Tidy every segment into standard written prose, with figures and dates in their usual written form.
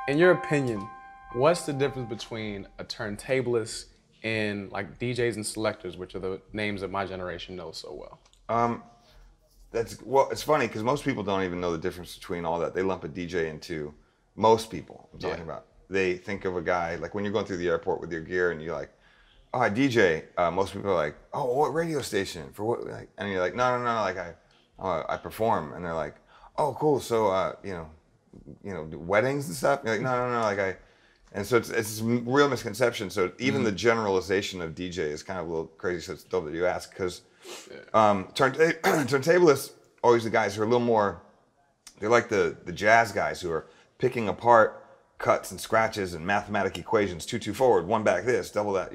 In your opinion, what's the difference between a turntablist and like DJs and selectors, which are the names that my generation knows so well? Um, well, it's funny because most people don't even know the difference between all that. They lump a DJ into most people. I'm talking Yeah. about. They think of a guy like when you're going through the airport with your gear and you're like, "Oh, I DJ." Most people are like, "Oh, what radio station for what?" Like, and you're like, "No, no, no, like I perform." And they're like, "Oh, cool. So, do weddings and stuff." You're like, "No, no, no, like I." And so it's this real misconception. So even the generalization of DJ is kind of a little crazy. So it's dope that you ask because turntablists always the guys who are a little more. They're like the jazz guys who are picking apart cuts and scratches and mathematic equations. 2-2 forward, one back this, double that.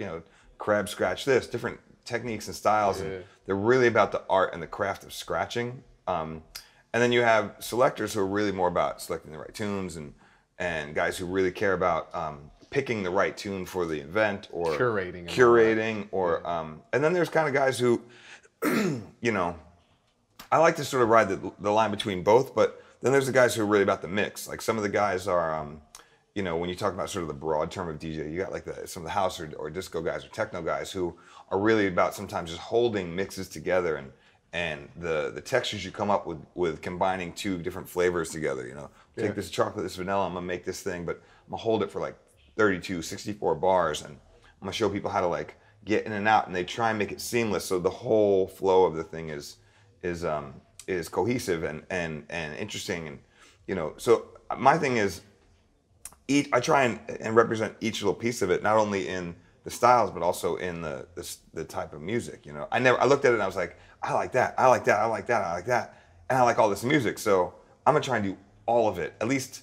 Crab scratch this. Different techniques and styles. Yeah. And they're really about the art and the craft of scratching. And then you have selectors who are really more about selecting the right tunes and guys who really care about picking the right tune for the event or Curating and then there's kind of guys who I like to sort of ride the line between both, but then there's the guys who are really about the mix. Like some of the guys are when you talk about sort of the broad term of DJ, you got like some of the house or disco guys or techno guys who are really about sometimes just holding mixes together and the textures you come up with combining two different flavors together, take this chocolate, this vanilla, I'm gonna make this thing, but I'm gonna hold it for like 32, 64 bars, and I'm gonna show people how to like get in and out, and they try and make it seamless so the whole flow of the thing is cohesive and interesting, and so my thing is I try and represent each little piece of it, not only in the styles but also in the type of music. I looked at it and I was like, I like that, I like that, I like that, I like that, and I like all this music, so I'm gonna try and do all of it, at least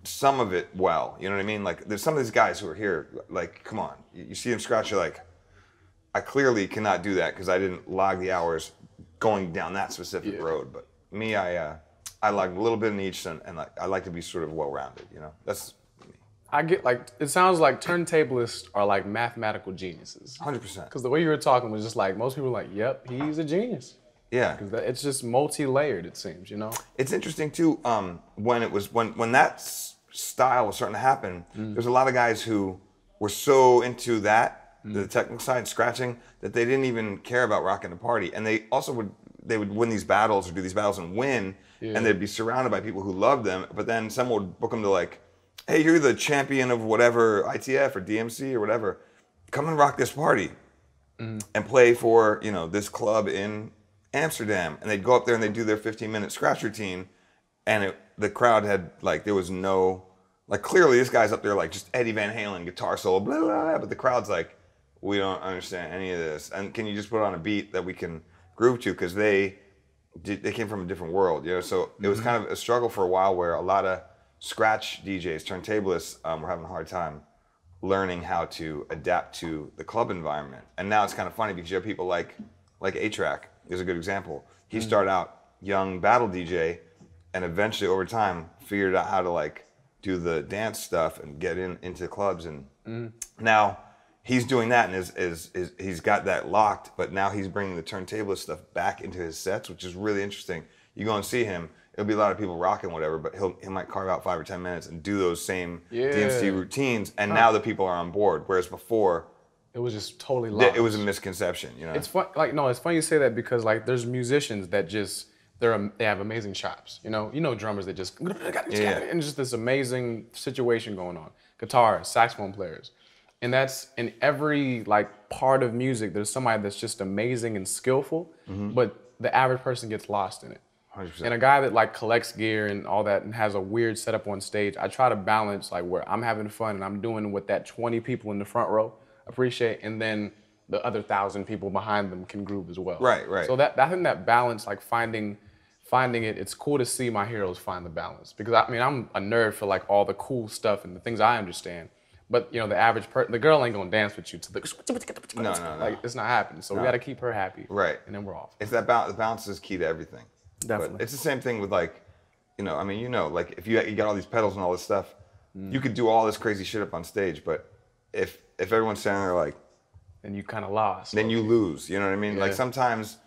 some of it well. You know what I mean? Like there's some of these guys who are here, like, come on, you see them scratch, you're like, I clearly cannot do that because I didn't log the hours going down that specific road. But me, I like a little bit in each, and like I like to be sort of well-rounded. That's me. I get like it sounds like turntablists are like mathematical geniuses. 100%. Because the way you were talking was just like most people are like, "Yep, he's a genius." Yeah. Because it's just multi-layered. It seems, It's interesting too. When that style was starting to happen, there's a lot of guys who were so into that, the technical side, scratching, that they didn't even care about rocking the party, and they also would win these battles or do these battles and win, and they'd be surrounded by people who loved them. But then someone would book them to like, hey, you're the champion of whatever ITF or DMC or whatever, come and rock this party and play for this club in Amsterdam. And they'd go up there and they'd do their 15-minute scratch routine, and the crowd had like, there was no, like, clearly this guy's up there like just Eddie Van Halen guitar solo, blah, blah, blah, but the crowd's like, we don't understand any of this, and can you just put on a beat that we can groove to, because they came from a different world, so it was kind of a struggle for a while where a lot of scratch DJs, turntablists, were having a hard time learning how to adapt to the club environment. And now it's kind of funny because you have people like A-Track is a good example. He started out young battle DJ, and eventually over time figured out how to like do the dance stuff and get into clubs, and now he's doing that and is he's got that locked, but now he's bringing the turntablist stuff back into his sets, which is really interesting. You go and see him, it'll be a lot of people rocking whatever, but he might carve out 5 or 10 minutes and do those same DMC routines, and now the people are on board, whereas before it was just totally lost. It was a misconception, It's fun, it's funny you say that, because like there's musicians that just they have amazing chops, drummers that just and just this amazing situation going on, guitars, saxophone players, and that's in every like part of music. There's somebody that's just amazing and skillful, but the average person gets lost in it. 100%. And a guy that like collects gear and all that and has a weird setup on stage, I try to balance like where I'm having fun and I'm doing what that 20 people in the front row appreciate, and then the other 1,000 people behind them can groove as well. Right. So I think that balance, like finding it, it's cool to see my heroes find the balance, because I'm a nerd for like all the cool stuff and the things I understand, but the average person, the girl ain't gonna dance with you to the No. Like it's not happening. So we got to keep her happy. Right. And then we're off. It's that balance. The balance is key to everything. Definitely. But it's the same thing with like, like if you got all these pedals and all this stuff, you could do all this crazy shit up on stage, but if everyone's standing there like, then you kind of lost. then you lose. You know what I mean? Yeah. Like sometimes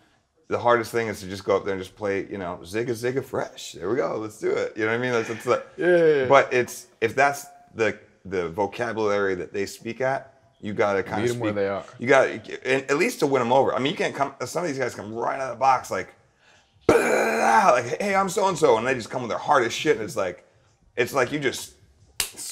the hardest thing is to just go up there and just play, you know, Zigga Zigga Fresh. There we go. Let's do it. You know what I mean? That's like, Yeah. But if that's the vocabulary that they speak at, you gotta kind of meet them where they are. You got at least to win them over. I mean, you can't come. Some of these guys come right out of the box like, hey, I'm so and so, and they just come with their hardest shit, and it's like you just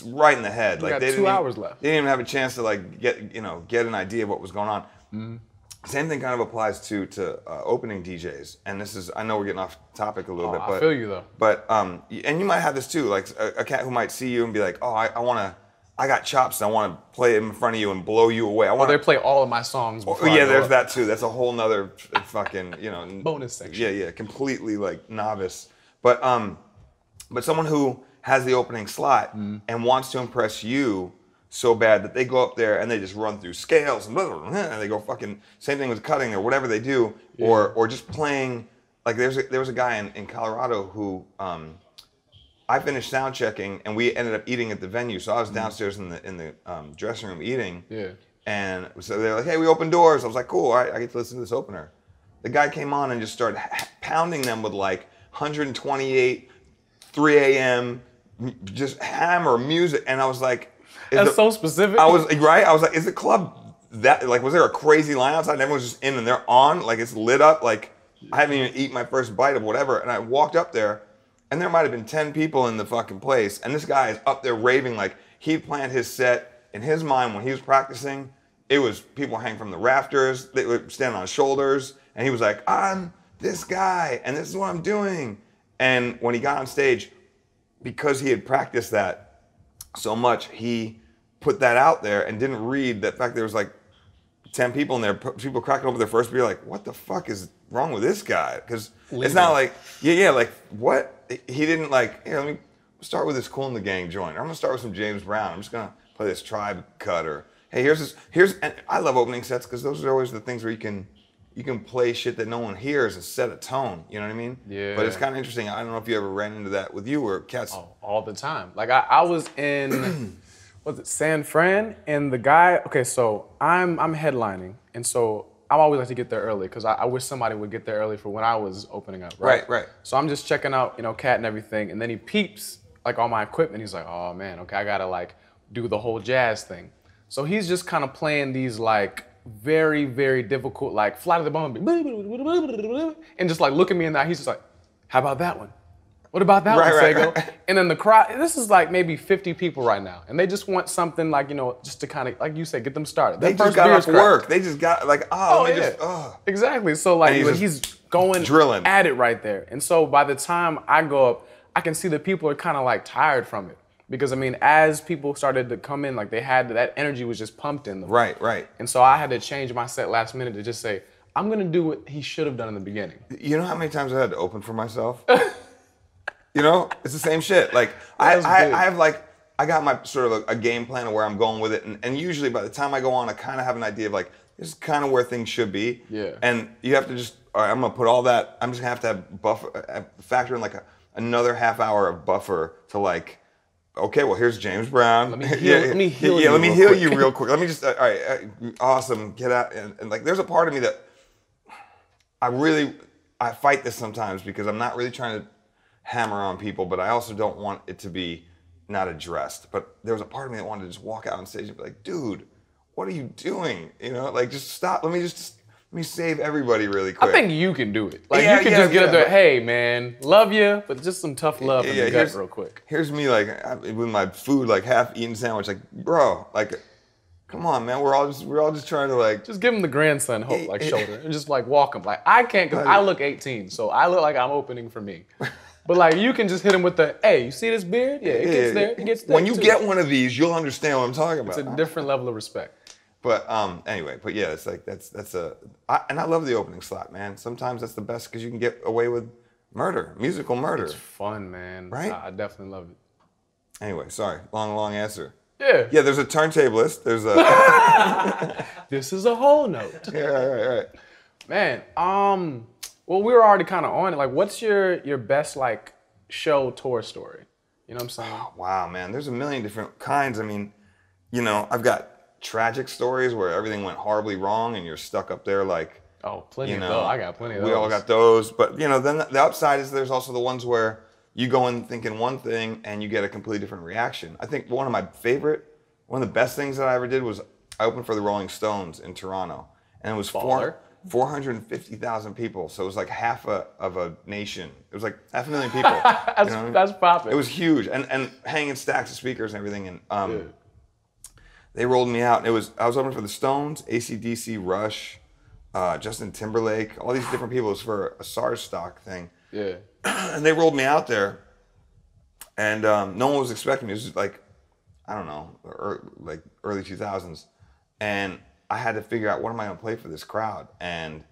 right in the head. You like got 2 hours left. They didn't even have a chance to like get an idea of what was going on. Mm-hmm. Same thing kind of applies to opening DJs, and this is, I know we're getting off topic a little bit, but I feel you though. But and you might have this too, like a cat who might see you and be like, oh, I got chops, and I want to play in front of you and blow you away. They play all of my songs before yeah, there's that too. That's a whole nother fucking, you know, bonus section. Yeah, completely like novice. But someone who has the opening slot and wants to impress you so bad that they go up there and they just run through scales and, blah, blah, blah, and they go fucking, same thing with cutting or whatever they do, or just playing. Like there was a guy in Colorado who I finished sound checking and we ended up eating at the venue. So I was downstairs in the dressing room eating. Yeah. And so they're like, hey, we open doors. I was like, cool, all right, I get to listen to this opener. The guy came on and just started pounding them with like 128, 3 a.m. just hammer music, and I was like, that's so specific. I was like, is the club that, like, was there a crazy line outside and everyone's just in and they're on, like it's lit up, like I haven't even eaten my first bite of whatever, and I walked up there and there might have been 10 people in the fucking place, and this guy is up there raving like he planned his set in his mind when he was practicing. It was people hanging from the rafters, they were standing on shoulders, and he was like, I'm this guy and this is what I'm doing. And when he got on stage, because he had practiced that so much, he put that out there and didn't read that fact there was like 10 people in there, people cracking over their first beer, like, what the fuck is wrong with this guy? Because it's not like, like, what? He didn't like, here, let me start with this Cool in the Gang joint. Or I'm gonna start with some James Brown. I'm just gonna play this Tribe cut, or hey, and I love opening sets because those are always the things where you can play shit that no one hears and set a tone. You know what I mean? Yeah. But it's kind of interesting. I don't know if you ever ran into that with you or cats. Oh, all the time. Like I was in, was it San Fran? And the guy, okay, so I'm headlining. And so I always like to get there early because I wish somebody would get there early for when I was opening up, right? Right. So I'm just checking out, Cat and everything. And then he peeps like all my equipment. He's like, oh man, okay, I gotta like do the whole jazz thing. So he's just kind of playing these like very, very difficult, like fly to the bone, and just like look at me in the eye. He's just like, how about that one? What about that one, Masego? Right. And then the crowd, this is like maybe 50 people right now, and they just want something like, just to kind of, like you said, get them started. They just got off work. They just got like, Exactly. So like he's going drilling at it right there. And so by the time I go up, I can see that people are kind of like tired from it. Because I mean, as people started to come in, like they had, that energy was just pumped in them. Right. And so I had to change my set last minute to just say, I'm gonna do what he should have done in the beginning. You know how many times I had to open for myself? It's the same shit. Like I have like, I got my sort of a game plan of where I'm going with it. And usually by the time I go on, I kind of have an idea of like, this is kind of where things should be. Yeah. And you have to just, all right, I'm gonna put all that, I'm just gonna have buffer, factor in like another half hour of buffer to like, okay, well, here's James Brown. Let me heal you real quick. Let me just, all right, awesome, get out. And like, there's a part of me that I fight this sometimes because I'm not really trying to hammer on people, but I also don't want it to be not addressed. But there was a part of me that wanted to just walk out on stage and be like, dude, what are you doing? Like, just stop. Let me save everybody really quick. I think you can do it. Like, you can just get up there, hey, man, love you, but just some tough love in the gut real quick. Here's me, like, with my food, like, half-eaten sandwich, like, bro, like, come on, man, we're all just trying to, like... Just give him the grandson shoulder and just, like, walk him. Like, I can't, because I look 18, so I look like I'm opening for me. But, like, you can just hit him with the, hey, you see this beard? Yeah, it gets there. It gets there, when you get one of these, you'll understand what I'm talking about. It's a different level of respect. But anyway, yeah, it's like and I love the opening slot, man. Sometimes that's the best because you can get away with musical murder. It's fun, man. Right? I definitely love it. Anyway, sorry, long answer. Yeah. Yeah, there's a turntablist. There's a. This is a whole note. Yeah, right. Man, well, we were already kind of on it. Like, what's your best like show tour story? You know what I'm saying? Oh, wow, man. There's a million different kinds. I mean, I've got tragic stories where everything went horribly wrong and you're stuck up there like Oh, plenty You of know, those. I got plenty of those. We all got those, but you know, then the upside is there's also the ones where you go in thinking one thing and you get a completely different reaction. I think one of the best things that I ever did was I opened for the Rolling Stones in Toronto, and it was 450,000 people. So it was like half of a nation. It was like 500,000 people. That's popping. It was huge, and hanging stacks of speakers and everything. And they rolled me out. I was opening for the Stones, AC/DC, Rush, Justin Timberlake, all these different people. It was for a SARS stock thing. Yeah. And they rolled me out there, and no one was expecting me. It was like, I don't know, like early 2000s. And I had to figure out, what am I going to play for this crowd? And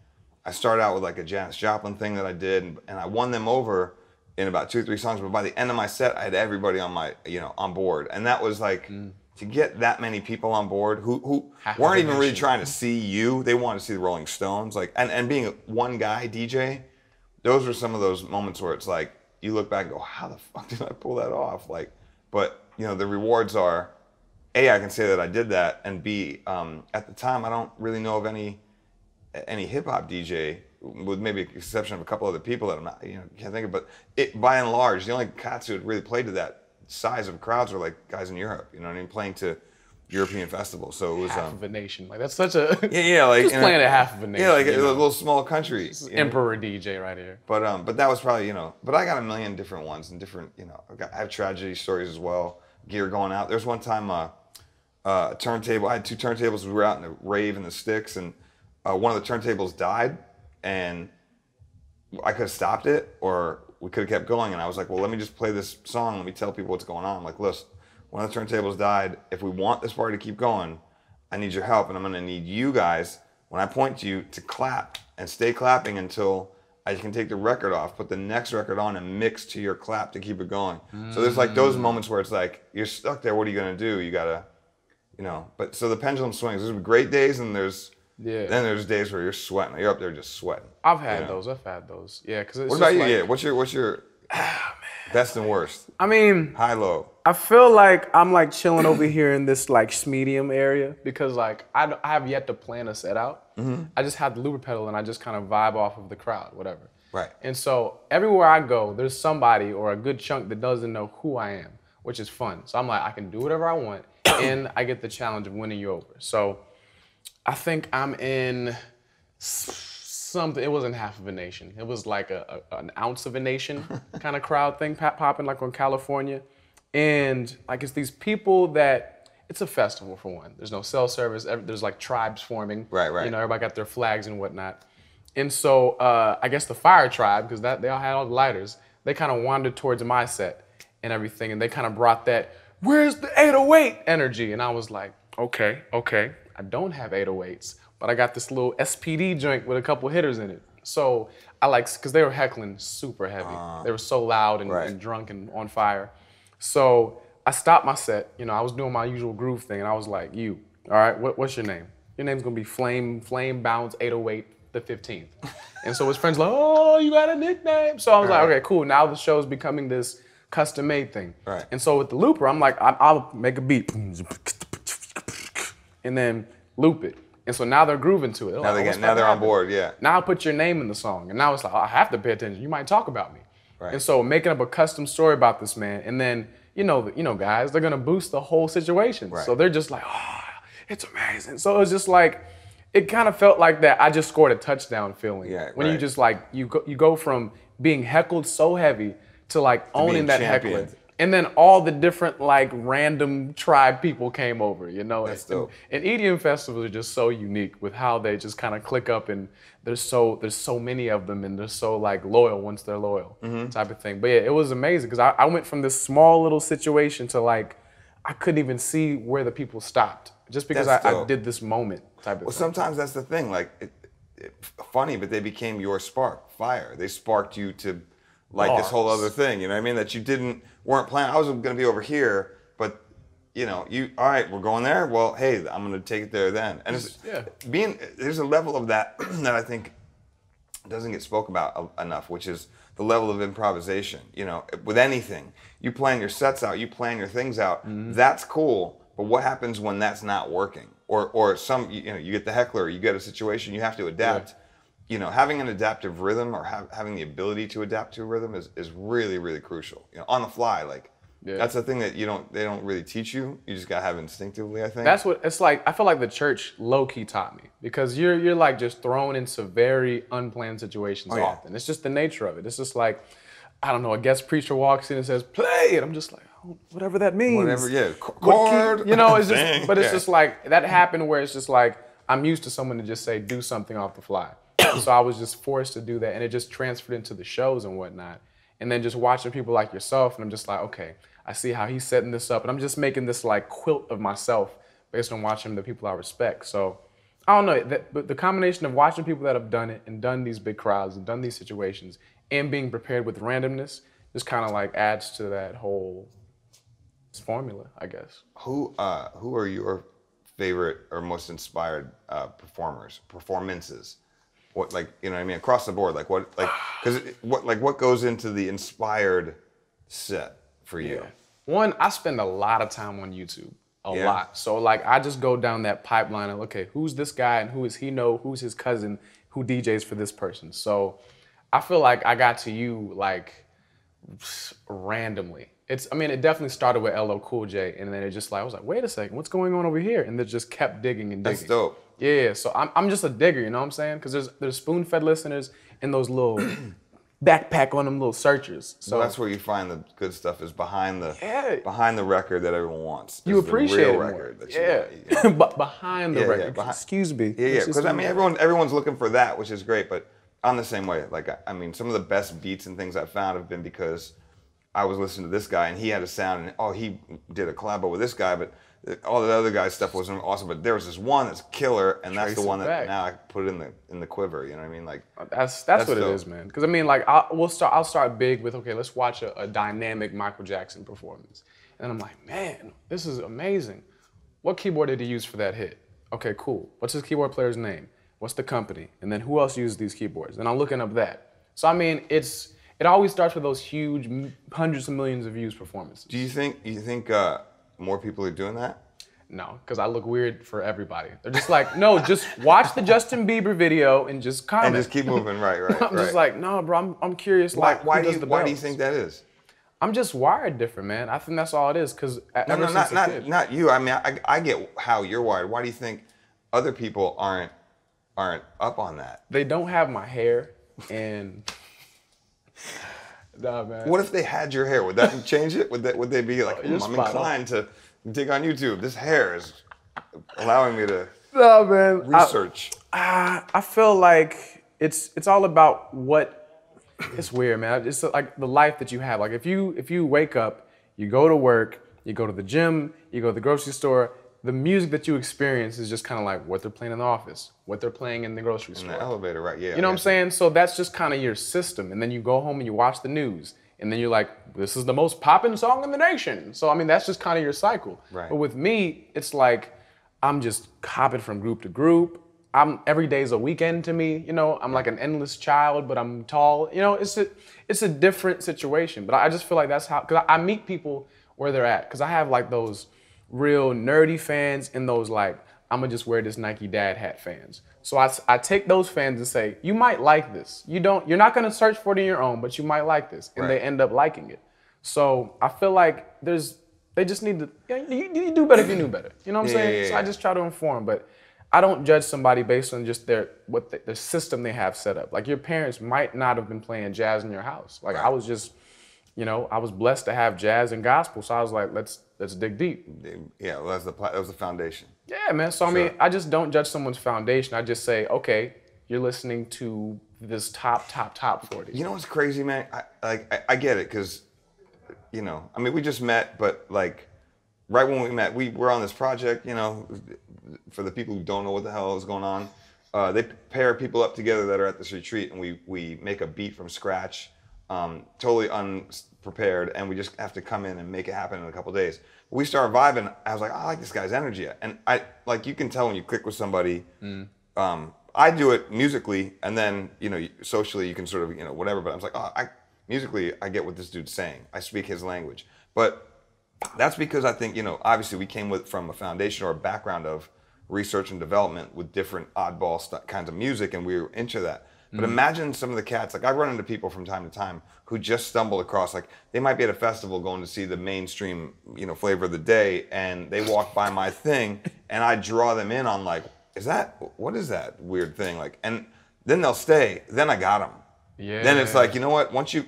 I started out with like a Janis Joplin thing that I did, and I won them over in about 2 or 3 songs. But by the end of my set, I had everybody on board. And that was like, to get that many people on board who weren't even really trying to see you. They wanted to see the Rolling Stones. Like, and being a one guy DJ, those were some of those moments where it's like, you look back and go, how the fuck did I pull that off? Like, but you know, the rewards are, A, I can say that I did that, and B, at the time, I don't really know of any hip hop DJ, with maybe the exception of a couple other people that I'm not, can't think of, but by and large, the only cats who had really played to that size of crowds were like guys in Europe, you know what I mean, playing to European festivals. So it was half of a nation. Like, that's such a like just playing a half of a nation. Yeah, like a little small country. Emperor DJ right here. But that was probably, but I got a million different ones and different, I have tragedy stories as well. Gear going out. There's one time a turntable. I had 2 turntables. We were out in the rave in the sticks, and one of the turntables died, and I could have stopped it, or we could have kept going. And I was like, well, let me just play this song. Let me tell people what's going on. I'm like, listen, one of the turntables died. If we want this party to keep going, I need your help, and I'm going to need you guys, when I point to you, to clap and stay clapping until I can take the record off, put the next record on, and mix to your clap to keep it going. So there's like those moments where it's like, you're stuck there. What are you going to do? You got to, but so the pendulum swings. There's great days, and then there's days where you're sweating. You're up there just sweating. I've had those. Yeah. Cause what about you? Yeah. What's your best and worst? I mean, high, low. I feel like I'm like chilling over here in this like medium area, because like I have yet to plan a set out. I just have the looper pedal, and I just kind of vibe off of the crowd, whatever. Right. And so everywhere I go, there's somebody or a good chunk that doesn't know who I am, which is fun. So I'm like, I can do whatever I want, and I get the challenge of winning you over. So I think I'm in something. It wasn't half of a nation. It was like an ounce of a nation kind of crowd thing popping like on California. And like, it's these people that, it's a festival for one. There's no cell service. There's like tribes forming. Right. Everybody got their flags and whatnot. And so I guess the fire tribe, because they all had all the lighters, they kind of wandered towards my set and everything. And they kind of brought that, where's the 808 energy? And I was like, okay. I don't have 808s, but I got this little SPD joint with a couple hitters in it. So I because they were heckling super heavy. They were so loud and drunk and on fire. So I stopped my set. I was doing my usual groove thing, and I was like, all right, what's your name? Your name's gonna be Flame Bounce 808 the 15th. And so his friends were like, oh, you got a nickname. So I was like, okay, cool. Now the show's becoming this custom made thing. Right. And so with the looper, I'm like, I'll make a beat. And then loop it. And so now they're grooving to it. Now they're on board, yeah. Now put your name in the song. And now it's like, I have to pay attention. You might talk about me. Right. And so making up a custom story about this man, and then, guys, they're gonna boost the whole situation. Right. So they're just like, oh, it's amazing. So it's just like, it kind of felt like that I just scored a touchdown feeling. Yeah, when you just like, you go from being heckled so heavy to like owning that heckling. And then all the different like random tribe people came over, That's dope. And EDM festivals are just so unique with how they just kind of click up, and there's so many of them, and they're so like loyal once they're loyal type of thing. But yeah, it was amazing, because I went from this small little situation to like, I couldn't even see where the people stopped just because I did this moment type of thing. Well, sometimes that's the thing, like, funny, but they became your fire. They sparked you to like this whole other thing, you know what I mean? That you weren't planning. I was gonna be over here, but all right, we're going there. Well, hey, I'm gonna take it there then. And there's a level of that that I think doesn't get spoke about enough, which is the level of improvisation. With anything, you plan your sets out, you plan your things out. That's cool, but what happens when that's not working? Or some, you get the heckler, you get a situation, you have to adapt. you know, having an adaptive rhythm or having the ability to adapt to a rhythm is really, really crucial. You know, on the fly, like that's the thing that they don't really teach you. You just gotta have instinctively, I think. That's what it's like. I feel like the church low key taught me because you're like just thrown into very unplanned situations often. It's just the nature of it. It's just like, I don't know, a guest preacher walks in and says, play, and I'm just like, oh, whatever that means. Whatever, yeah, chord. You know, it's just, but it's just like, that happened where it's just like, I'm used to someone to just say, do something off the fly. So I was just forced to do that, and it just transferred into the shows and whatnot. And then just watching people like yourself, and I'm just like, okay, I see how he's setting this up, and I'm just making this like quilt of myself based on watching the people I respect. So I don't know, the combination of watching people that have done it and done these big crowds and done these situations and being prepared with randomness just kind of like adds to that whole formula, I guess. Who are your favorite or most inspired performances? What, like, you know what I mean, across the board, like what, like, because what goes into the inspired set for you? Yeah. One, I spend a lot of time on YouTube, a lot. So like, I just go down that pipeline of, okay, who's this guy and who is he know, who's his cousin, who DJs for this person. So I feel like I got to you like randomly. I mean, it definitely started with LL Cool J, and then it just like, I was like, wait a second, what's going on over here? And it just kept digging and digging. That's dope. Yeah, so I'm just a digger, you know what I'm saying? Because there's spoon-fed listeners and those little backpack on them little searchers. So that's where you find the good stuff, is behind the record that everyone wants. You appreciate the real it record more. That you But behind the record. Excuse me. Yeah, because I mean, everyone's looking for that, which is great. But I'm the same way. Like, I mean, some of the best beats and things I've found have been because I was listening to this guy and he had a sound, and he did a collabo with this guy, but all the other guys' stuff wasn't awesome. But there was this one that's killer, and that's the one that now I put it in the quiver. You know what I mean? Like that's what dope. It is, man. Because I mean, like I'll start big with, okay, let's watch a dynamic Michael Jackson performance, and I'm like, man, this is amazing. What keyboard did he use for that hit? Okay, cool. What's his keyboard player's name? What's the company? And then who else uses these keyboards? And I'm looking up that. So I mean, it always starts with those huge hundreds of millions of views performances. Do you think more people are doing that? No, because I look weird for everybody. They're just like, no, just watch the Justin Bieber video and just comment. And just keep moving, right. I'm just like, no, bro, I'm curious. Why do you think that is? I'm just wired different, man. I think that's all it is. Because not you. I mean, I get how you're wired. Why do you think other people aren't up on that? They don't have my hair, and nah, man. What if they had your hair? Would that change it? Would they be like, I'm inclined to dig on YouTube? This hair is allowing me to research. I feel like it's all about what. It's weird, man. It's like the life that you have. Like if you wake up, you go to work, you go to the gym, you go to the grocery store. The music that you experience is just kind of like what they're playing in the office, what they're playing in the grocery store. In the elevator, right? Yeah. You know what I'm saying? So that's just kind of your system. And then you go home and you watch the news. And then you're like, this is the most poppin' song in the nation. So, I mean, that's just kind of your cycle. Right. But with me, it's like I'm just hopping from group to group. Every day's a weekend to me. You know, I'm like an endless child, but I'm tall. You know, it's a different situation. But I just feel like that's how, because I meet people where they're at. Because I have like those real nerdy fans and those like, I'm gonna just wear this Nike dad hat fans. So I take those fans and say, you might like this. You're not gonna search for it on your own, but you might like this. And they end up liking it. So I feel like they just need to, you do better if you knew better. You know what I'm saying? Yeah. So I just try to inform, but I don't judge somebody based on just the system they have set up. Like your parents might not have been playing jazz in your house. Like I was just, I was blessed to have jazz and gospel. So I was like, let's dig deep. Yeah, well, that was the foundation. Yeah, man. So I mean, I just don't judge someone's foundation. I just say, okay, you're listening to this top 40. You know what's crazy, man? I get it, because, I mean, we just met, but like, right when we met, we were on this project, for the people who don't know what the hell is going on. They pair people up together that are at this retreat, and we make a beat from scratch, totally unprepared, and we just have to come in and make it happen in a couple of days. We start vibing. I was like, I like this guy's energy, and you can tell when you click with somebody. I do it musically, and then socially you can sort of whatever. But I was like, musically I get what this dude's saying. I speak his language, but that's because I think obviously we came from a foundation or a background of research and development with different oddball kinds of music, and we were into that. But imagine some of the cats, like I run into people from time to time who just stumbled across, like they might be at a festival going to see the mainstream, flavor of the day, and they walk by my thing, and I draw them in on like, what is that weird thing? Like, and then they'll stay. Then I got them. Yeah. Then it's like, you know what? Once you've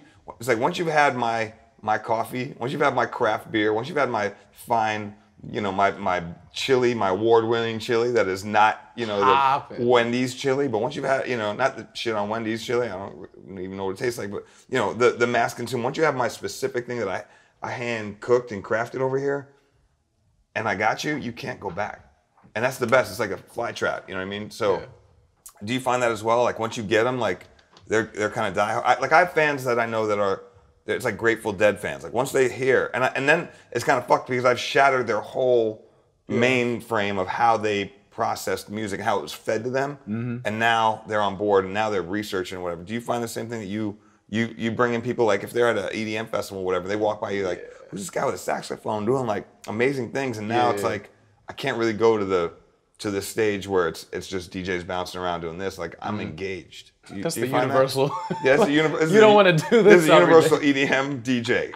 had my coffee, once you've had my craft beer, once you've had my fine, my chili, my award-winning chili that is not, the Wendy's chili, but once you've had, not the shit on Wendy's chili, I don't even know what it tastes like, but, the mass consume, once you have my specific thing that I hand-cooked and crafted over here, and I got you, you can't go back. And that's the best. It's like a fly trap, you know what I mean? So, do you find that as well? Like, once you get them, like, they're kind of die. I have fans that I know that are, it's like Grateful Dead fans. Like once they hear, and then it's kind of fucked because I've shattered their whole mainframe of how they processed music, how it was fed to them, and now they're on board and now they're researching whatever. Do you find the same thing that you bring in people, like if they're at an EDM festival or whatever, they walk by you like, who's this guy with a saxophone doing like amazing things, and now it's like I can't really go to the stage where it's just DJs bouncing around doing this. Like I'm engaged. That's the universal. Yeah, it's universal. You don't want to do this. This is a universal EDM DJ.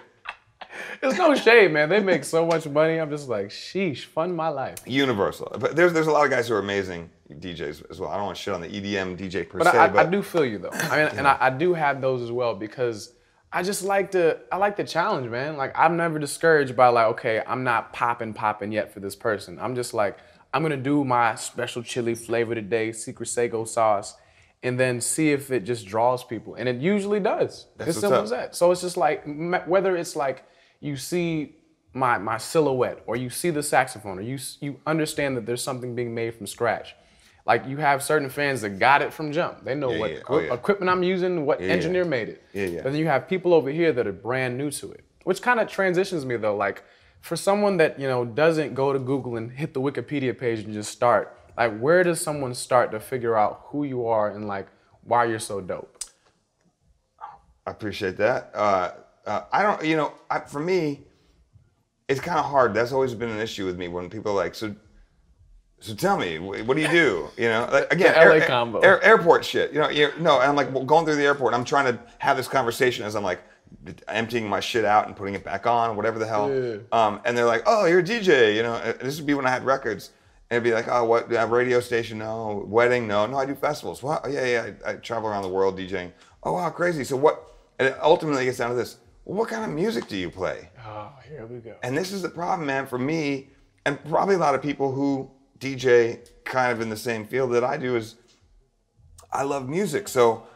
There's no shade, man. They make so much money. I'm just like, sheesh, fun my life. Universal. But there's a lot of guys who are amazing DJs as well. I don't want to shit on the EDM DJ per se. But I do feel you though. I mean, and I do have those as well because I just like the challenge, man. Like I'm never discouraged by like, okay, I'm not popping yet for this person. I'm just like, I'm gonna do my special chili flavor today, secret Masego sauce, and then see if it just draws people. And it usually does. It's simple as that. So it's just like, whether it's like you see my silhouette, or you see the saxophone, or you understand that there's something being made from scratch. Like you have certain fans that got it from jump. They know what equipment I'm using, what engineer made it. But then you have people over here that are brand new to it, which kind of transitions me though. Like for someone that, doesn't go to Google and hit the Wikipedia page and just start, like, where does someone start to figure out who you are and like why you're so dope? I appreciate that. I don't, for me, it's kind of hard. That's always been an issue with me when people are like, so tell me, what do you do? Like, again, LA combo. Airport shit. And I'm like going through the airport. I'm trying to have this conversation as I'm like emptying my shit out and putting it back on, whatever the hell. And they're like, oh, you're a DJ. And this would be when I had records. And it'd be like, oh, what? Do you have a radio station? No. Wedding? No. No, I do festivals. What? Oh, yeah. I travel around the world DJing. Oh, wow, crazy. So what? And it ultimately gets down to this. Well, what kind of music do you play? Oh, here we go. And this is the problem, man, for me, and probably a lot of people who DJ kind of in the same field that I do, is I love music. So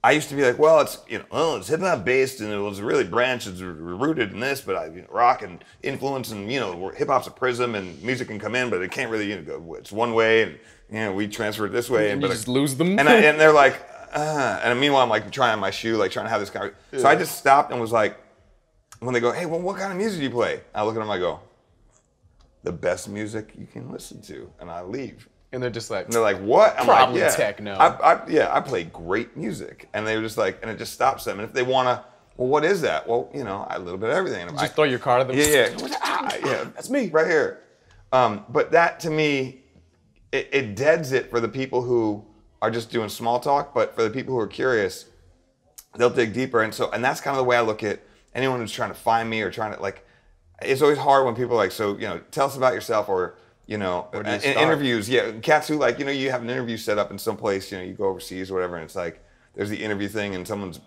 I used to be like, well, it's it's hip hop based and it was really branched, it's rooted in this, but rock and influence, and hip hop's a prism and music can come in, but it can't really go. It's one way, and we transfer it this way, and you just lose them. And they're like, and meanwhile I'm like trying on my shoe, like trying to have this conversation. So I just stopped and was like, when they go, hey, well, what kind of music do you play? I look at them, I go, the best music you can listen to, and I leave. And they're just like, what? I'm probably like, techno. I play great music. And they were just like, and it just stops them. And if they want to, well, what is that? Well, a little bit of everything. Just throw your card at them. Yeah, that's me right here. But that to me, it deads it for the people who are just doing small talk. But for the people who are curious, they'll dig deeper. And that's kind of the way I look at anyone who's trying to find me or trying to like. It's always hard when people are like, so tell us about yourself, or in interviews, cats who like, you have an interview set up in some place, you go overseas or whatever, and it's like, there's the interview thing, and someone's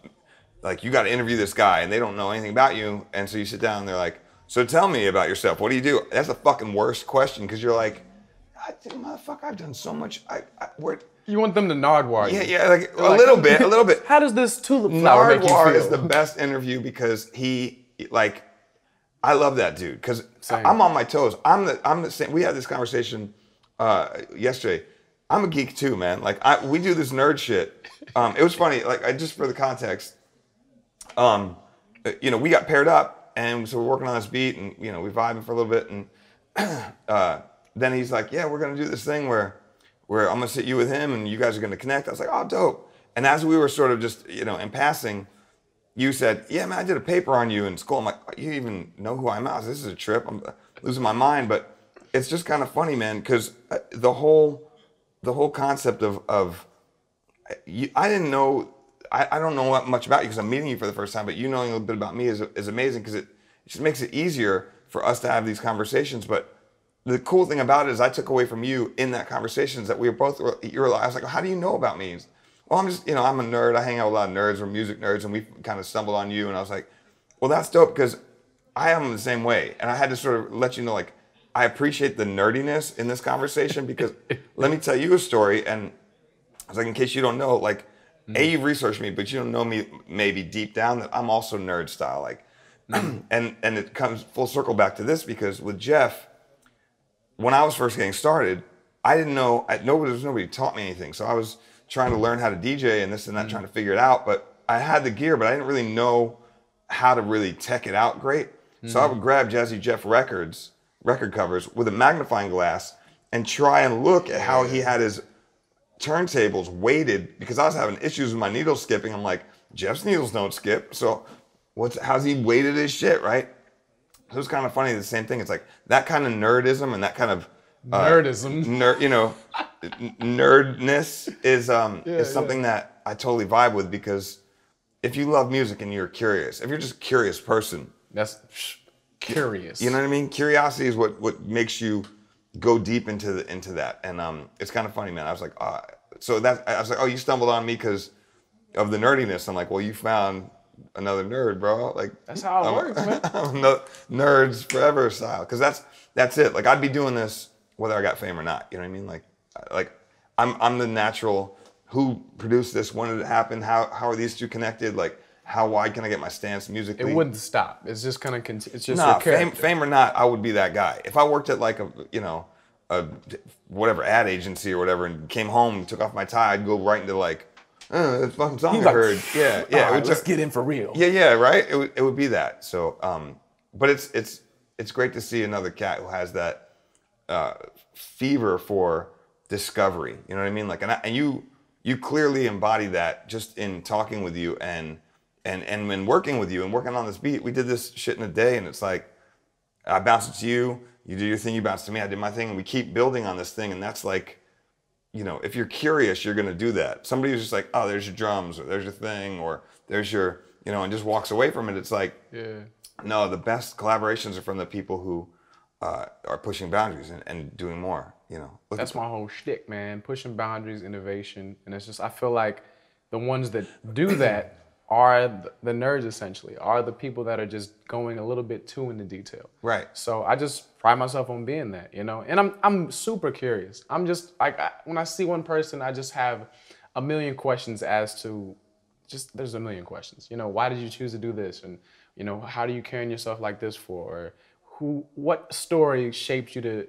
like, you got to interview this guy, and they don't know anything about you, and so you sit down, and they're like, so tell me about yourself, what do you do? That's the fucking worst question, because you're like, motherfucker, I've done so much, you want them to Nardwuar you. Yeah, like a little bit. How does this tulip flower make you feel? Nardwuar is the best interview because he, like, I love that dude because I'm on my toes. I'm the same. We had this conversation yesterday. I'm a geek too, man. Like we do this nerd shit. It was funny. Like just for the context, we got paired up, and so we're working on this beat, and we vibing for a little bit, and then he's like, yeah, we're gonna do this thing where I'm gonna sit you with him, and you guys are gonna connect. I was like, oh, dope. And as we were sort of just in passing, you said, yeah, man, I did a paper on you in school. I'm like, you even know who I am? This is a trip. I'm losing my mind. But it's just kind of funny, man, because the whole concept of I didn't know. I don't know much about you because I'm meeting you for the first time. But you knowing a little bit about me is amazing because it just makes it easier for us to have these conversations. But the cool thing about it is I took away from you in that conversation is that we were both. I was like, how do you know about me? Well, I'm just, I'm a nerd. I hang out with a lot of nerds. We're music nerds, and we kind of stumbled on you. And I was like, well, that's dope because I am the same way. And I had to sort of let you know, like, I appreciate the nerdiness in this conversation because let me tell you a story. And I was like, in case you don't know, like, you've researched me, but you don't know me maybe deep down that I'm also nerd style. Like, and it comes full circle back to this because with Jeff, when I was first getting started, I didn't know, nobody taught me anything. So I was trying to learn how to DJ and this and that, trying to figure it out. But I had the gear, but I didn't really know how to really tech it out great. So I would grab Jazzy Jeff record covers with a magnifying glass and try and look at how he had his turntables weighted because I was having issues with my needle skipping. I'm like, Jeff's needles don't skip. So how's he weighted his shit, right? So it's kind of funny, the same thing. It's like that kind of nerdism and that kind of nerdness is something that I totally vibe with because if you love music and you're curious, if you're just a curious person, that's curious. You know what I mean? Curiosity is what makes you go deep into that. And it's kind of funny, man. I was like, I was like, oh, you stumbled on me because of the nerdiness. I'm like, well, you found another nerd, bro. Like that's how it works, man. Nerds forever style. Because that's it. Like I'd be doing this whether I got fame or not. You know what I mean? Like I'm the natural. Who produced this? When did it happen? How are these two connected? Like how wide can I get my stance musically? It wouldn't stop. It's just kind of it's just fame or not, I would be that guy. If I worked at like a whatever ad agency or whatever and came home and took off my tie, I'd go right into like, this fucking song I heard. Yeah. Right, let's get in for real. Yeah, right. It would be that. So, but it's great to see another cat who has that fever for discovery. You know what I mean? Like, and you clearly embody that just in talking with you and when working with you and working on this beat. We did this shit in a day, and it's like I bounce it to you, you do your thing, you bounce to me, I did my thing, and we keep building on this thing. And that's like, if you're curious, you're gonna do that. Somebody who's just like, oh, there's your drums, or there's your thing, or there's your, and just walks away from it. It's like, no, the best collaborations are from the people who are pushing boundaries and doing more. That's my whole shtick, man. Pushing boundaries, innovation, and it's just I feel like the ones that do that are the nerds essentially, are the people that are just going a little bit too into detail. Right. So I just pride myself on being that, and I'm super curious. I'm just like, when I see one person, I just have a million questions as to, there's a million questions. Why did you choose to do this? And, how do you carry yourself like this for? Or what story shaped you to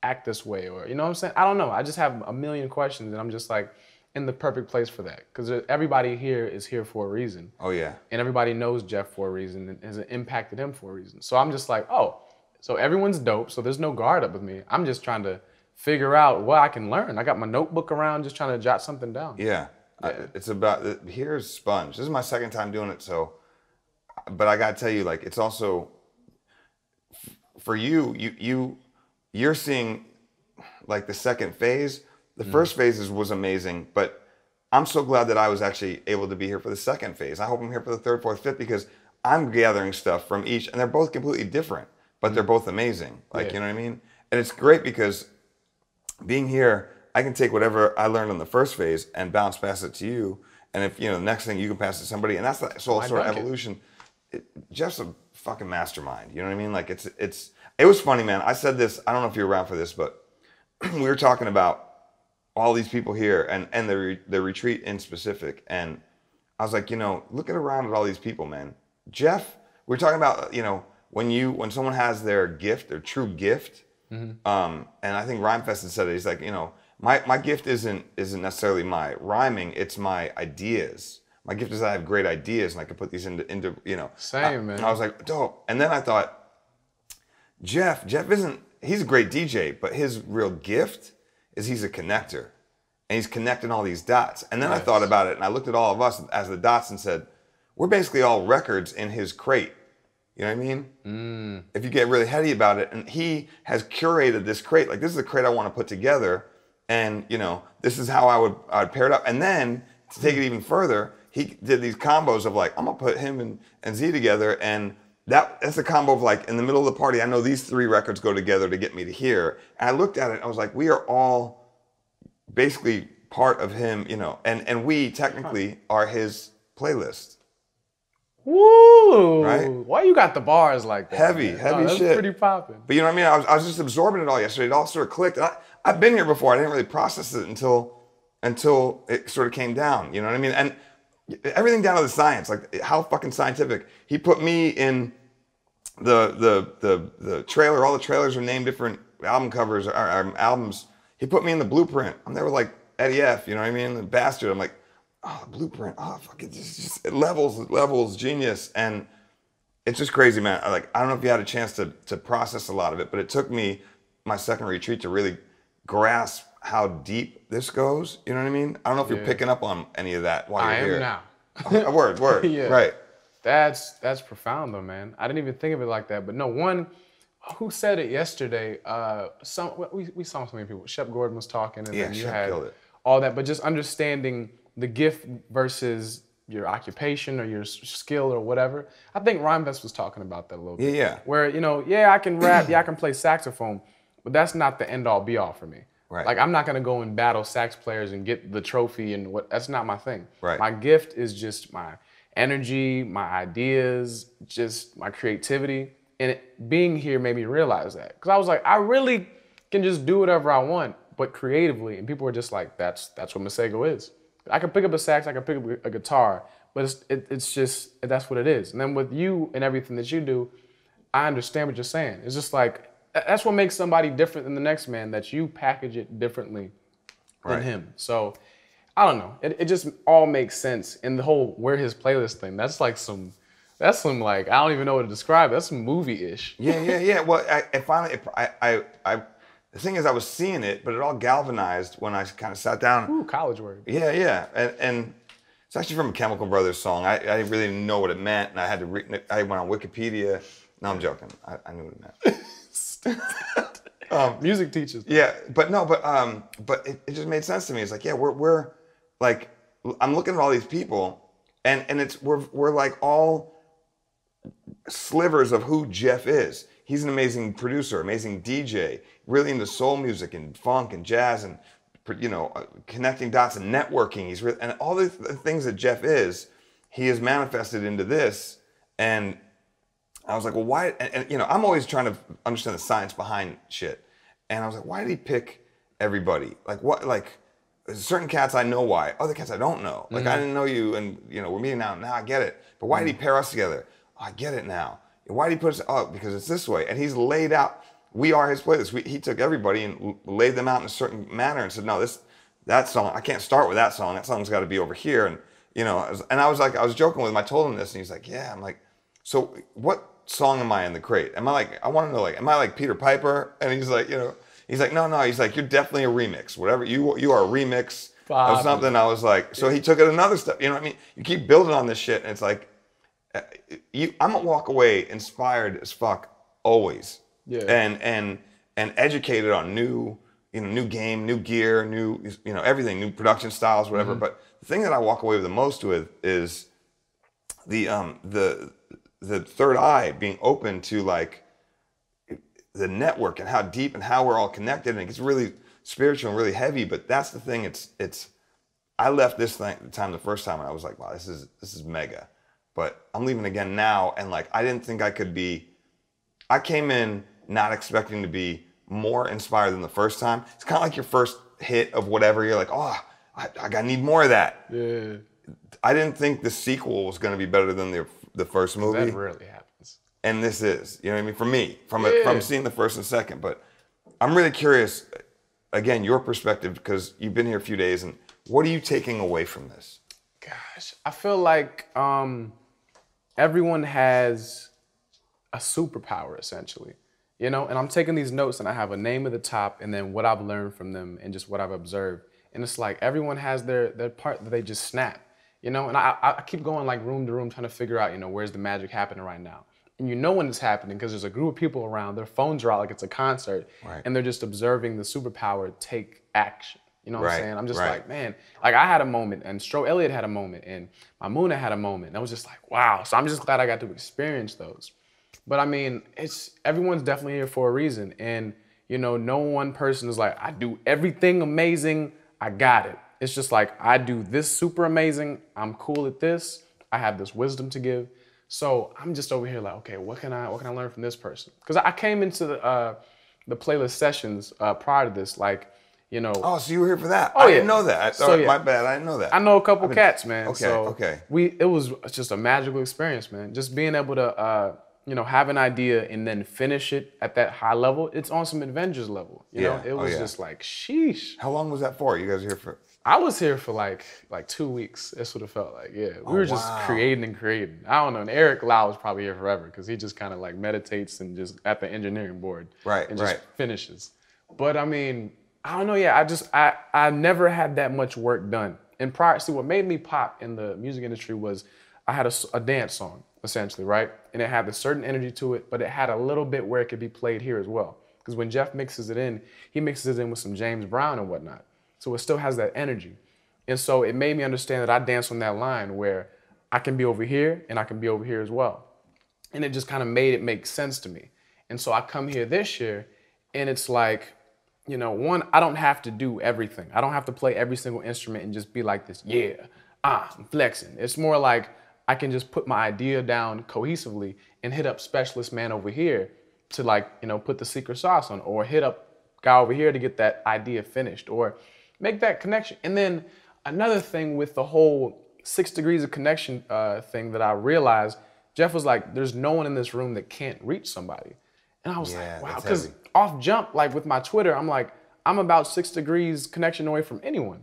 act this way? Or, you know what I'm saying? I don't know. I just have a million questions, and I'm just like, in the perfect place for that, because everybody here is here for a reason. Oh yeah. And everybody knows Jeff for a reason and has impacted him for a reason. So I'm just like, oh, so everyone's dope. So there's no guard up with me. I'm just trying to figure out what I can learn. I got my notebook around, just trying to jot something down. Yeah. It's about here's Sponge. This is my second time doing it. So, but I gotta tell you, like, it's also for you're seeing like the second phase. The first phase was amazing, but I'm so glad that I was actually able to be here for the second phase. I hope I'm here for the third, fourth, fifth, because I'm gathering stuff from each, and they're both completely different, but they're both amazing. Like, you know what I mean? And it's great because being here, I can take whatever I learned in the first phase and bounce pass it to you. And if, the next thing you can pass it to somebody, and that's the sort of evolution. Jeff's a fucking mastermind. You know what I mean? Like it was funny, man. I said this, I don't know if you're around for this, but we were talking about all these people here and the retreat in specific. And I was like, looking around at all these people, man. Jeff, we're talking about, when someone has their gift, their true gift. And I think Rhymefest had said it. He's like, my gift isn't necessarily my rhyming, it's my ideas. My gift is that I have great ideas and I can put these into Same, man. And I was like, dope. And then I thought, Jeff he's a great DJ, but his real gift is he's a connector, and he's connecting all these dots. And then I thought about it, and I looked at all of us as the dots and said, we're basically all records in his crate. You know what I mean? If you get really heady about it, and he has curated this crate, like this is the crate I want to put together, and this is how I would pair it up. And then to take it even further, he did these combos of like, I'm gonna put him and Z together, and that's a combo of like, in the middle of the party, I know these 3 records go together to get me to here. And I looked at it, I was like, we are all basically part of him, and we technically are his playlist. Woo! Right? Why you got the bars like that? Heavy no, shit. That's pretty popping. But you know what I mean? I was just absorbing it all yesterday. It all sort of clicked. And I've been here before. I didn't really process it until it sort of came down. You know what I mean? And everything down to the science, like how fucking scientific. He put me in the trailer. All the trailers are named different album covers or albums. He put me in the blueprint. I'm there with like Eddie F. You know what I mean? The bastard. I'm like, oh, the blueprint. Oh, fuck it. Just levels, genius. And it's just crazy, man. I don't know if you had a chance to process a lot of it, but it took me my second retreat to really grasp how deep this goes. You know what I mean? I don't know if you're picking up on any of that while you're here. I am now. Word. Yeah. Right. That's profound though, man. I didn't even think of it like that. But no, who said it yesterday? We saw so many people. Shep Gordon was talking, and then you had all that. But just understanding the gift versus your occupation or your skill or whatever. I think Rhymefest was talking about that a little bit. Yeah. Where, I can rap, I can play saxophone, but that's not the end all be all for me. Right. Like, I'm not gonna go and battle sax players and get the trophy and that's not my thing. Right. My gift is just my energy, my ideas, just my creativity. And being here made me realize that. Because I was like, I really can just do whatever I want, but creatively. And people were just like, that's what Masego is. I can pick up a sax, I can pick up a guitar, but it's just, that's what it is. And then with you and everything that you do, I understand what you're saying. It's just like, that's what makes somebody different than the next man, that you package it differently than him. So, I don't know. It just all makes sense. And the whole where his playlist thing, that's some like, I don't even know what to describe. That's some movie-ish. Yeah. Well, the thing is, I was seeing it, but it all galvanized when I kind of sat down. Ooh, college word. Yeah. And it's actually from a Chemical Brothers song. I really didn't know what it meant, and I had to I went on Wikipedia. No, I'm joking. I knew what it meant. Music teachers. Yeah, but it just made sense to me. It's like, yeah, we're like, I'm looking at all these people, and we're like all slivers of who Jeff is. He's an amazing producer, amazing DJ, really into soul music and funk and jazz and, connecting dots and networking. He's really, and all the things that Jeff is, he has manifested into this. And I was like, well, why? And I'm always trying to understand the science behind shit. And I was like, why did he pick everybody? Like what? Like certain cats I know why, other cats I don't know. Like I didn't know you, and we're meeting now. Now I get it. But why did he pair us together? Oh, I get it now. Why did he put us? Oh, because it's this way. And he's laid out. We are his playlist. He took everybody and laid them out in a certain manner and said, no, that song, I can't start with that song. That song's got to be over here. And I was joking with him. I told him this, and he's like, yeah. I'm like, so what song am I in the crate? Am I like, I want to know, like, am I like Peter Piper? And he's like, he's like, no. He's like, you're definitely a remix. Whatever you are a remix of something. I was like, so he took it another step. You know what I mean? You keep building on this shit, and it's like, I'm gonna walk away inspired as fuck always. Yeah. And educated on new game, new gear, new everything, new production styles, whatever. But the thing that I walk away with the most with is the third eye being open to like the network and how deep and how we're all connected, and it gets really spiritual and really heavy. But that's the thing. It's I left this time the first time and I was like, wow, this is mega. But I'm leaving again now, and like I didn't think I could be. I came in not expecting to be more inspired than the first time. It's kind of like your first hit of whatever. You're like, oh, I need more of that. Yeah. I didn't think the sequel was going to be better than the first movie. That rarely happens. And this is, you know what I mean? For me, from seeing the first and second. But I'm really curious, again, your perspective, because you've been here a few days, and what are you taking away from this? Gosh, I feel like everyone has a superpower, essentially, and I'm taking these notes and I have a name at the top and then what I've learned from them and just what I've observed. And it's like everyone has their part that they just snap, and I keep going like room to room trying to figure out, where's the magic happening right now. and you know when it's happening because there's a group of people around, their phones are out like it's a concert, and they're just observing the superpower take action. You know what I'm saying? I'm just like, man, like I had a moment, and Stro Elliott had a moment, and Mamuna had a moment, and I was just like, wow. So I'm just glad I got to experience those. But I mean, everyone's definitely here for a reason, and you know, no one person is like, I do everything amazing, I got it. It's just like, I do this super amazing, I'm cool at this, I have this wisdom to give. So I'm just over here like, okay, what can I learn from this person? Because I came into the playlist sessions prior to this, like, you know. Oh, so you were here for that? Oh, I didn't know that. My bad, I didn't know that. I know a couple cats, man. Okay. It was just a magical experience, man. Just being able to, you know, have an idea and then finish it at that high level. It's on some Avengers level, you know. It was just like, sheesh. How long was that for? You guys were here for? I was here for like 2 weeks. That's what it felt like. Yeah, we were just creating and creating. I don't know. And Eric Lau was probably here forever because he just kind of like meditates and just at the engineering board, and just finishes. But I mean, I don't know. Yeah, I never had that much work done. And prior, see, what made me pop in the music industry was I had a dance song essentially, right? And it had a certain energy to it, but it had a little bit where it could be played here as well. Because when Jeff mixes it in, he mixes it in with some James Brown and whatnot. So it still has that energy. And so it made me understand that I dance on that line where I can be over here and I can be over here as well. And it just kind of made it make sense to me. And so I come here this year and it's like, you know, one, I don't have to do everything. I don't have to play every single instrument and just be like this, I'm flexing. It's more like I can just put my idea down cohesively and hit up specialist man over here to like, you know, put the secret sauce on, or hit up guy over here to get that idea finished, or make that connection. And then another thing with the whole 6 degrees of connection thing that I realized, Jeff was like, there's no one in this room that can't reach somebody. And I was like, wow, because off jump, like with my Twitter, I'm like, I'm about 6 degrees connection away from anyone.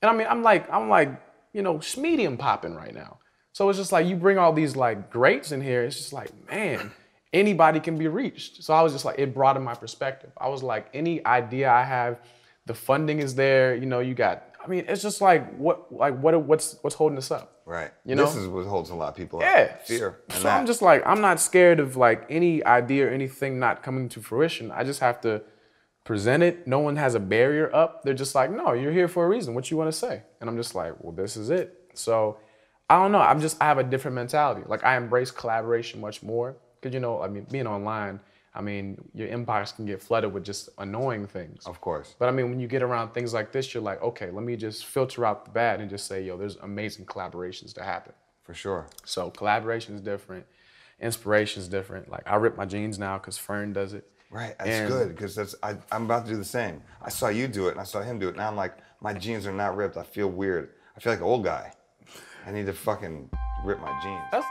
And I mean, I'm like, you know, medium popping right now. So it's just like, you bring all these like greats in here, it's just like, man, anybody can be reached. So I was just like, it broadened my perspective. I was like, any idea I have, the funding is there, you know, you got, I mean, it's just like, what's holding us up? Right. You know? This is what holds a lot of people up. Yeah. Fear. So I'm just like, I'm not scared of like any idea or anything not coming to fruition. I just have to present it. No one has a barrier up. They're just like, no, you're here for a reason. What you want to say? And I'm just like, well, this is it. So I don't know. I have a different mentality. Like I embrace collaboration much more. Because, you know, I mean, being online, I mean, your inbox can get flooded with just annoying things. Of course. But I mean, when you get around things like this, you're like, okay, let me just filter out the bad and just say, yo, there's amazing collaborations to happen. For sure. So collaboration is different. Inspiration is different. Like I rip my jeans now because Fern does it. Right, that's good, because I'm about to do the same. I saw you do it, and I saw him do it. Now I'm like, my jeans are not ripped. I feel weird. I feel like an old guy. I need to fucking rip my jeans.